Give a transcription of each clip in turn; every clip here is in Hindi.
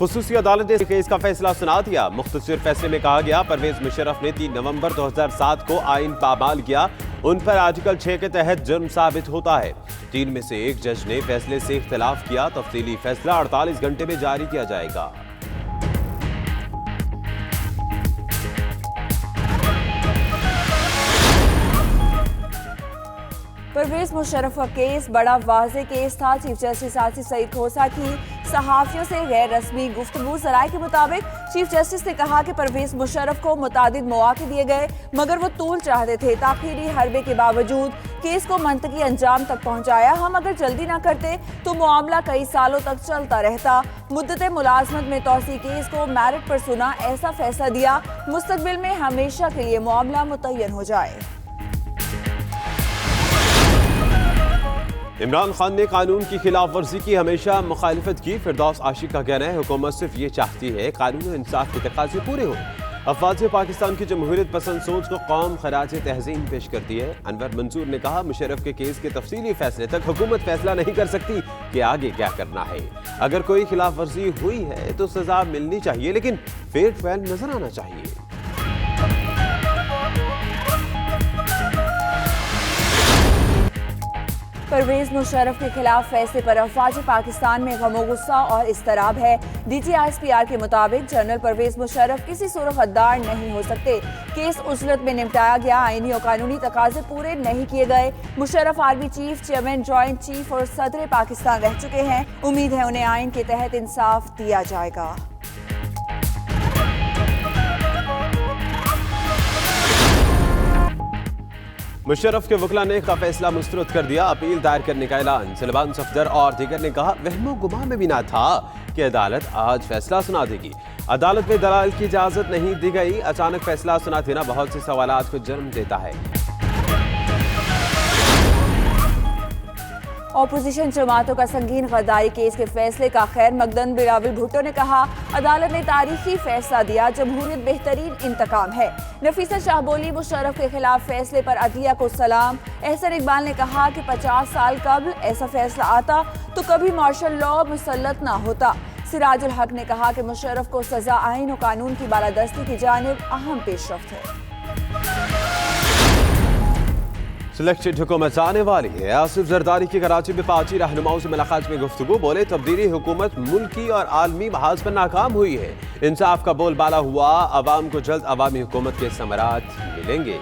खुसूसी अदालत ने केस का फैसला सुना दिया। मुख्तसर फैसले में कहा गया, परवेज मुशर्रफ ने 3 नवंबर 2007 को आइन पामाल किया। उन पर आर्टिकल 6 के तहत जुर्म साबित होता है। 3 में से एक जज ने फैसले से इख्तिलाफ किया। तफसीली फैसला 48 घंटे में जारी किया जाएगा। परवेज मुशर्रफ का केस बड़ा वाज़ेह केस था। चीफ जस्टिस आसिफ सईद खोसा की सहाफियों से गैर रस्मी गुफ्तगू ज़राए के मुताबिक चीफ जस्टिस ने कहा कि परवेज मुशर्रफ को मुतादिद मौके दिए गए, मगर वो तूल चाहते थे। ताख़ीरी हरबे के बावजूद केस को मंतकी अंजाम तक पहुंचाया। हम अगर जल्दी ना करते तो मामला कई सालों तक चलता रहता। मुद्दत मुलाजमत में तोसी केस को मेरिट पर सुना, ऐसा फैसला दिया मुस्तकबिल में हमेशा के लिए मामला मुतय्यन हो जाए। इमरान खान ने कानून की खिलाफ वर्जी की हमेशा मुखालिफत की। फिरदौस आशिक का कहना है, हुकूमत सिर्फ ये चाहती है कानून और इंसाफ के तकाज़े पूरे हों। अफवाज पाकिस्तान की जमहूरियत पसंद सोच को कौम खराज तहज़ीम पेश करती है। अनवर मंसूर ने कहा, मुशर्रफ के केस के तफसीली फैसले तक हुकूमत फैसला नहीं कर सकती कि आगे क्या करना है। अगर कोई खिलाफ वर्जी हुई है तो सजा मिलनी चाहिए, लेकिन फेयर ट्रायल नजर आना चाहिए। परवेज मुशर्रफ के खिलाफ फैसले पर अफवाज पाकिस्तान में गमो गुस्सा और इस्तराब है। DGISPR के मुताबिक जनरल परवेज मुशर्रफ किसी सूरत गद्दार नहीं हो सकते। केस उजलत में निपटाया गया, आईनी और कानूनी तकाजे पूरे नहीं किए गए। Musharraf army chief, chairman, joint chief और सदर पाकिस्तान रह चुके हैं। उम्मीद है उन्हें आइन के तहत इंसाफ दिया जाएगा। मुशर्रफ के वकील ने का फैसला मुस्तरद कर दिया। अपील दायर करने का ऐलान। सलमान सफदर और दीगर ने कहा, वहमो गुमा में भी ना था कि अदालत आज फैसला सुना देगी। अदालत में दलाल की इजाजत नहीं दी गई। अचानक फैसला सुना देना बहुत से सवालात को जन्म देता है। ऑपोजिशन जमातों का संगीन गद्दारी केस के फैसले का खैर मकदम बिलावल भुट्टो ने कहा, अदालत ने तारीखी फैसला दिया। जमहूरियत बेहतरीन इंतकाम है। नफीसा शाह बोली, मुशर्रफ के खिलाफ फैसले पर अदलिया को सलाम। एहसन इकबाल ने कहा कि 50 साल कबल ऐसा फैसला आता तो कभी मार्शल लॉ मुसल्लत ना होता। सिराजुल हक ने कहा कि मुशर्रफ को सजा आइन और कानून की बालादस्ती की जानिब अहम पेशरफ्त है। सिलेक्टेड हुकूमत आने वाली है। आसिफ जरदारी की कराची में पार्टी रहनुमाओं से मुलाकात में गुफ्तगू। बोले, तब्दीली हुकूमत मुल्की और आलमी महाज पर नाकाम हुई है। इंसाफ का बोलबाला हुआ। अवाम को जल्द अवामी हुकूमत के समरात मिलेंगे।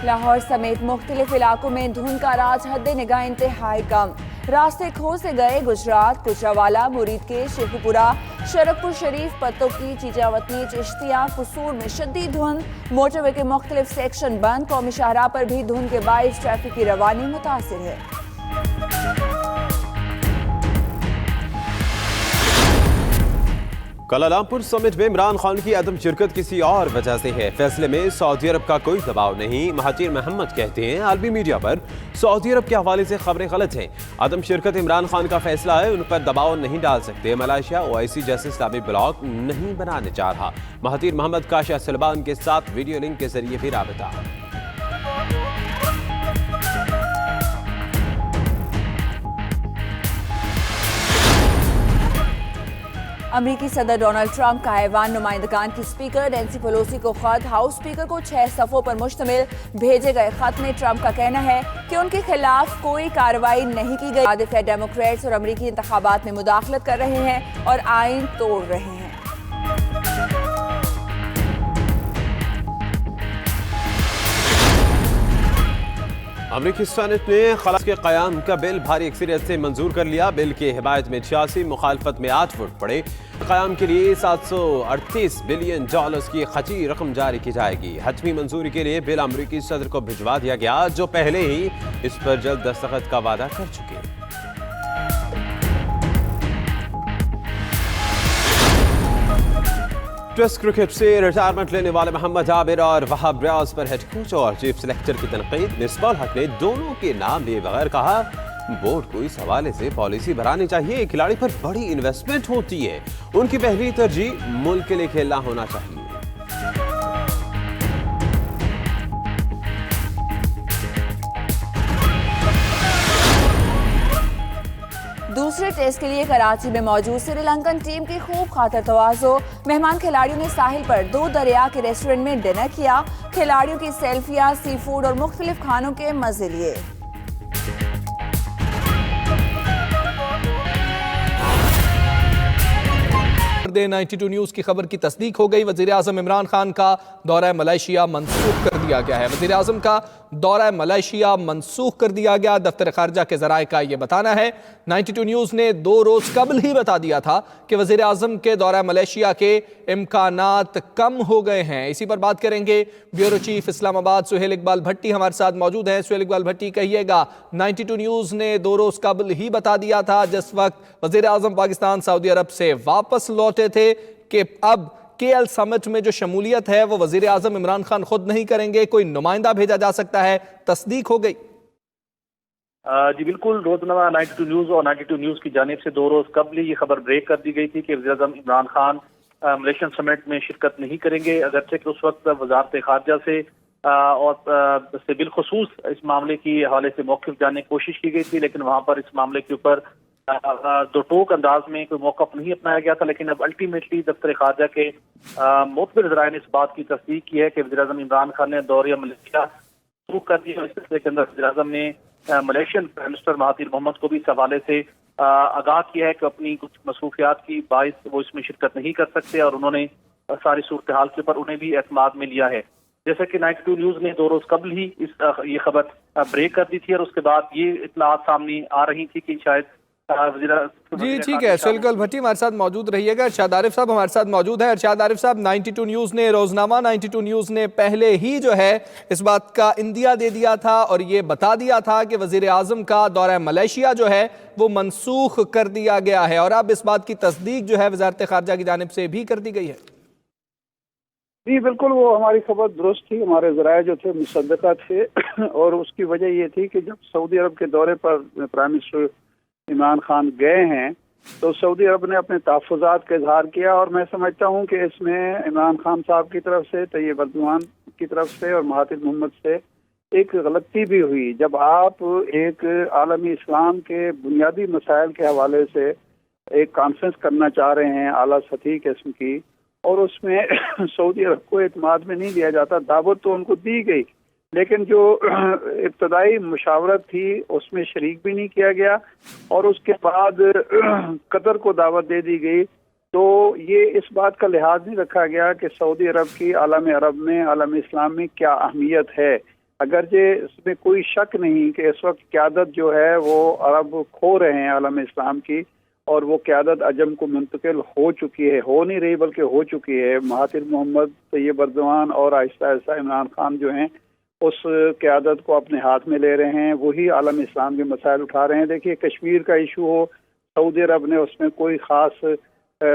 लाहौर समेत मुख्तलिफ इलाकों में धुंध का राज हद निगाह इंतहाई कम। रास्ते खो से गए गुजरात, गुजरावाला, मुरीद के शेखुपुरा, शरकपुर शरीफ, पत्तों की, चीजावतनी, चिश्तिया, कसूर में शदीद धुंध। मोटरवे के मुख्तलिफ सेक्शन बंद। कौमी शाहराह पर भी धुंध के बाइस ट्रैफिक की रवानी मुतासिर है। कुआलालंपुर समिट में इमरान खान की अदम शिरकत किसी और वजह से है। फैसले में सऊदी अरब का कोई दबाव नहीं। महातीर मोहम्मद कहते हैं, आलमी मीडिया पर सऊदी अरब के हवाले से खबरें गलत हैं। अदम शिरकत इमरान खान का फैसला है, उन पर दबाव नहीं डाल सकते। मलेशिया OIC जैसे इस्लामी ब्लॉक नहीं बनाने जा रहा। महातीर मोहम्मद का शाह सलमान के साथ वीडियो लिंक के जरिए भी राबता। अमरीकी सदर डोनाल्ड ट्रंप का ऐवान नुमाइंदगान की स्पीकर नैंसी पेलोसी को खत। हाउस स्पीकर को 6 सफ़ों पर मुश्तमिल भेजे गए खत में ट्रंप का कहना है कि उनके खिलाफ कोई कार्रवाई नहीं की गई। मुखालिफ डेमोक्रेट्स और अमरीकी इंतखाबात में मुदाखलत कर रहे हैं और आइन तोड़ रहे हैं। अमरीकी सेनेट ने खलास के क़याम का बिल भारी अक्सरियत से मंजूर कर लिया। बिल की हिमायत में 86, मुखालफत में 8 वोट पड़े। क़याम के लिए $738 बिलियन की खची रकम जारी की जाएगी। हतमी मंजूरी के लिए बिल अमरीकी सदर को भिजवा दिया गया, जो पहले ही इस पर जल्द दस्तखत का वादा कर चुके। टेस्ट क्रिकेट से रिटायरमेंट लेने वाले मोहम्मद आबिर और वहाब रियाज पर हेड कोच और चीफ सिलेक्टर की तनकीद। मिसबाह हक ने दोनों के नाम लिए बगैर कहा, बोर्ड को इस हवाले से पॉलिसी बनानी चाहिए। खिलाड़ी पर बड़ी इन्वेस्टमेंट होती है, उनकी पहली तरजीह मुल्क के लिए खेलना होना चाहिए। टेस्ट के लिए कराची में मौजूद श्रीलंकन टीम की खूब खातर तवाज़ो। मेहमान खिलाड़ियों ने साहिल पर 2 दरिया के रेस्टोरेंट में डिनर किया। खिलाड़ियों की सेल्फियां, सी फूड और मुख्तलिफ खानों के मजे लिए। 92 न्यूज़ की खबर की तस्दीक हो गई। वज़ीर आज़म इमरान खान का दौरा मलेशिया मनसूख कर दिया गया है। वज़ीर आज़म का दौरा मलेशिया मनसूख कर दिया गया, दफ्तर ख़ारजा के ज़राए का ये बताना है। 92 न्यूज़ ने 2 रोज़ कबल ही बता दिया था कि वज़ीर आज़म के दौरा मलेशिया के इम्कानात कम हो गए हैं। इसी पर बात करेंगे। ब्यूरो चीफ इस्लामाबाद सुहेल इकबाल भट्टी हमारे साथ मौजूद हैं। सुहेल इकबाल भट्टी, कहिएगा, 92 न्यूज़ ने 2 रोज़ कबल ही बता दिया था, जिस वक्त वज़ीर आज़म पाकिस्तान सऊदी अरब से वापस लौटे थे, कि अब KL समिट में जो शमूलियत है वो वज़ीर आज़म इमरान खान खुद नहीं करेंगे, कोई नुमाइंदा भेजा जा सकता है। तस्दीक हो गई? जी बिल्कुल, रोजनामा 92 न्यूज़ और 92 न्यूज़ की जानिब से 2 रोज कबल ये खबर ब्रेक कर दी गई थी कि वज़ीर आज़म इमरान खान मलेशियन समिट में शिरकत नहीं करेंगे। अगरचे कि उस वक्त वजारत खारजा से और बिलखुसूस इस मामले की हवाले से मौक़िफ़ जानने की कोशिश की गई थी, लेकिन वहाँ पर इस मामले के ऊपर दो टोक अंदाज में कोई मौक़िफ़ नहीं अपनाया गया था। लेकिन अब अल्टीमेटली दफ्तर खारजा के मुतबिर ज़राए ने इस बात की तस्दीक की है कि वज़ीर आज़म इमरान खान ने दौरे मलेशिया शुरू कर दिया। इस सिलसिले के अंदर वज़ीर आज़म ने Malaysian prime minister Mahathir Mohamad को भी इस हवाले से आगाह किया है कि अपनी कुछ मसरूफियात की बाइस वो इसमें शिरकत नहीं कर सकते, और उन्होंने सारी सूरत हाल के ऊपर उन्हें भी एतमाद में लिया है। जैसे कि 92 न्यूज़ ने 2 रोज कबल ही ये खबर ब्रेक कर दी थी, और उसके बाद ये इत्तलात सामने आ रही थी कि शायद जी ठीक है। सुहेल इकबाल भट्टी हमारे साथ मौजूद रहिएगा। अरशाद आरिफ साहब हमारे साथ मौजूद है। अरशाद आरिफ साहब, 92 न्यूज़ ने, रोजनामा 92 न्यूज़ ने पहले ही जो है इस बात का इंदिया दे दिया था और ये बता दिया था कि वज़ीर आज़म का दौरा मलेशिया जो है वो मनसूख कर दिया गया है, और अब इस बात की तस्दीक जो है वज़ारत ख़ारजा की जानिब से भी कर दी गई है। जी बिल्कुल, वो हमारी खबर दुरुस्त थी। हमारे ज़राए जो थे मुसद्दक़ा थे, और उसकी वजह ये थी कि जब सऊदी अरब के दौरे पर प्राइम मिनिस्टर इमरान खान गए हैं तो सऊदी अरब ने अपने तहफ़्फ़ुज़ात का इजहार किया, और मैं समझता हूँ कि इसमें इमरान खान साहब की तरफ से, तैयब अर्दोग़ान की तरफ से और महातिर मोहम्मद से एक गलती भी हुई। जब आप एक आलमी इस्लाम के बुनियादी मसाइल के हवाले से एक कॉन्फ्रेंस करना चाह रहे हैं आला सतही किस्म की, और उसमें सऊदी अरब को एतमाद में नहीं लिया जाता। दावत तो उनको दी गई, लेकिन जो इब्तदाई मुशावरत थी उसमें शरीक भी नहीं किया गया, और उसके बाद कतर को दावत दे दी गई। तो ये इस बात का लिहाज नहीं रखा गया कि सऊदी अरब की आलम अरब में, आलम इस्लाम में क्या अहमियत है। अगरचे इसमें कोई शक नहीं कि इस वक्त क़यादत जो है वो अरब खो रहे हैं आलम इस्लाम की, और वो क़यादत अजम को मुंतकिल हो चुकी है, हो नहीं रही बल्कि हो चुकी है। महातिर मोहम्मद, तैयब अर्दोग़ान और आहिस्ता आहिस्ता इमरान खान जो हैं उस क़यादत को अपने हाथ में ले रहे हैं, वही आलम इस्लाम के मसाइल उठा रहे हैं। देखिए, कश्मीर का इशू हो, सऊदी अरब ने उसमें कोई ख़ास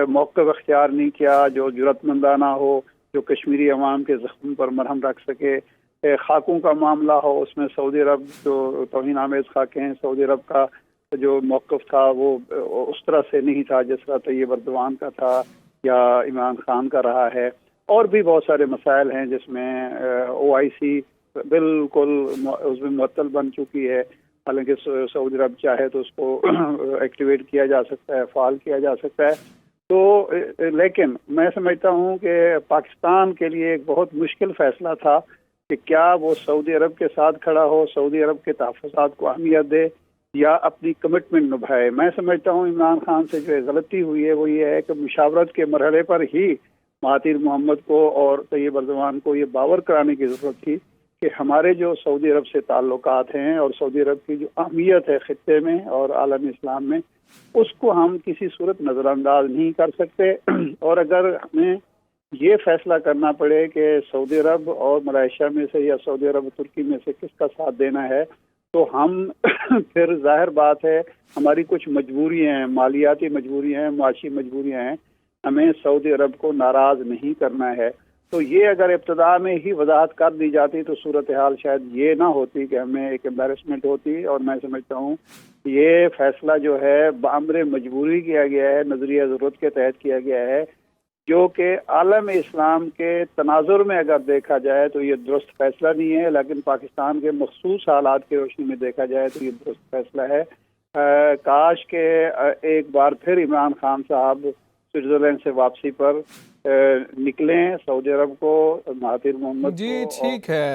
मौक़िफ़ अख्तियार नहीं किया जो जुरतमंदाना हो, जो कश्मीरी अवाम के ज़ख्म पर मरहम रख सके। खाकों का मामला हो, उसमें सऊदी अरब जो तौहीन आमेज़ खाके हैं, सऊदी अरब का जो मौक़िफ़ था वो उस तरह से नहीं था जिस तरह तैयब अर्दोग़ान का था या इमरान खान का रहा है। और भी बहुत सारे मसाइल हैं जिसमें OIC बिल्कुल उसमें मुअत्तल बन चुकी है। हालांकि सऊदी अरब चाहे तो उसको एक्टिवेट किया जा सकता है, फ़ाल किया जा सकता है। तो लेकिन मैं समझता हूँ कि पाकिस्तान के लिए एक बहुत मुश्किल फ़ैसला था कि क्या वो सऊदी अरब के साथ खड़ा हो, सऊदी अरब के तहफ़्फ़ुज़ात को अहमियत दे या अपनी कमिटमेंट निभाए। मैं समझता हूँ इमरान खान से जो गलती हुई है वो ये है कि मुशावरत के मरहले पर ही महातिर मोहम्मद को और तैयब अर्दोग़ान को ये बावर कराने की ज़रूरत थी कि हमारे जो सऊदी अरब से ताल्लुकात हैं और सऊदी अरब की जो अहमियत है ख़ित्ते में और आलम इस्लाम में, उसको हम किसी सूरत नज़रअंदाज नहीं कर सकते। और अगर हमें ये फैसला करना पड़े कि सऊदी अरब और मलेशिया में से या सऊदी अरब तुर्की में से किसका साथ देना है, तो हम फिर जाहिर बात है हमारी कुछ मजबूरियाँ हैं, मालियाती मजबूरियाँ हैं, माशी मजबूरियाँ हैं, हमें सऊदी अरब को नाराज़ नहीं करना है। तो ये अगर इब्तदा में ही वजाहत कर दी जाती तो सूरत हाल शायद ये ना होती कि हमें एक एम्बेरसमेंट होती। और मैं समझता हूँ ये फैसला जो है बामरे मजबूरी किया गया है, नज़रिया ज़रूरत के तहत किया गया है, जो कि आलम इस्लाम के तनाजुर में अगर देखा जाए तो ये दुरुस्त फैसला नहीं है, लेकिन पाकिस्तान के मखसूस हालात की रोशनी में देखा जाए तो ये दुरुस्त फैसला है। काश के एक बार फिर इमरान खान साहब स्विट्जरलैंड से वापसी पर निकलें, सऊदी अरब को, महातिर मोहम्मद जी को ठीक है।